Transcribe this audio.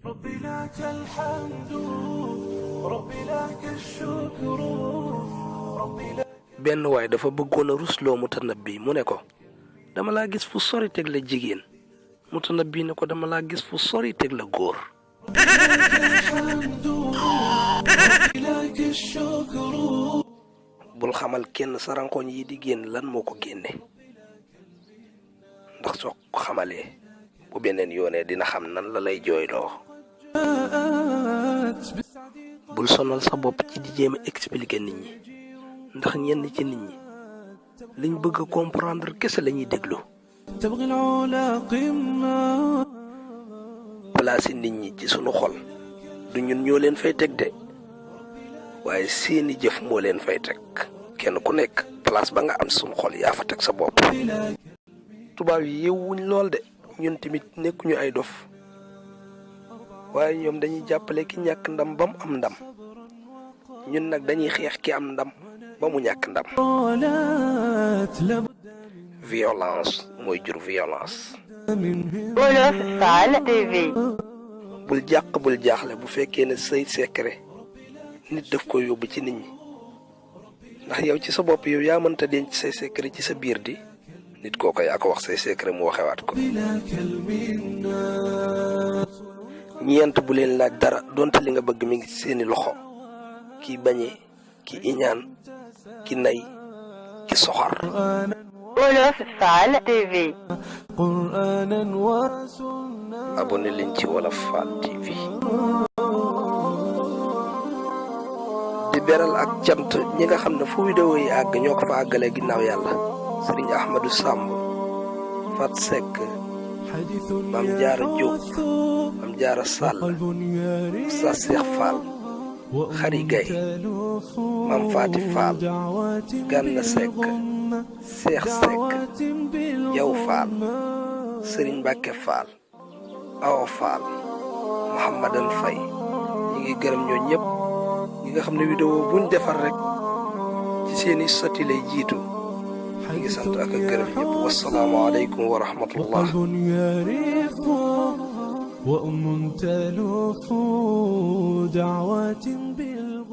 ربي لك الحمد ربي لك الشكر ربي لك. benn waay dafa bëggoon a rusloo Mutanabbi mu ne ko dama laa gis fu sori teg la jigéen Mutanabbi ne ko dama laa gis fu sori teg la góor. bul xamal kenn sarankoñ yi di génn lan moo ko génne ndax soo ko xamalee bu beneen yoonee dina xam nan la lay jooyloo. bul sonal sa bopp ci di jéem a expliquer nit ñi ndax ñenn ci nit ñi liñ bëgg a comprendre kese la ñuy déglu. place nit ñi ci sunu xol du ñun ñoo leen fay teg de waaye seeni jëf moo leen fay teg kenn ku nekk place ba nga am sunu xol yaa fa teg sa bopp. tubaab yi yewuñ lool de ñun tamit nekkuñu ay dof waaye ñoom dañuy jàppale ki ñàkk ndam ba mu am ndam ñun nag dañuy xeex ki am ndam ba mu ñàkk ndam. violence mooy jur violence. Wolof Fall TV. bul jàq bul jaaxle bu fekkee ne say secret nit daf ko yóbbu ci nit ñi ndax yow ci sa bopp yow yaa mënta denc say secret ci sa biir di nit kooko yaa ko wax say secret mu waxewaat ko. ñeent bu leen laaj dara donte li nga bëgg mi ngi seeni loxo ki bañee ki iñaan ki nay ki soxor. Wolof Fall TV. abonné leen ci Wolof Fall TV. di beral ak cant ñi nga xam ne fu vidéo yi àgg ñoo ko fa àggalee ginnaaw yàlla sëriñ Ahmadou Samb Fat Seck Mam Jaara Jóob Mam Jaara Sall sa Seex Fall Xari Gay Mam Faati Fall Ganna Seck Seex Seck Jaw Fall Sëriñ Mbàkke Fall Awa Fall Mouhamadan Fay ñi ngi gërëm ñoo ñëpp ñi nga xam ne vidéo buñ defar rek ci seeni sotti lay jiitu ñi ngi sant ak gërëm ñëpp wassalaamu aleykum wa rahmatullah. وأم تلوح دعوات بالغ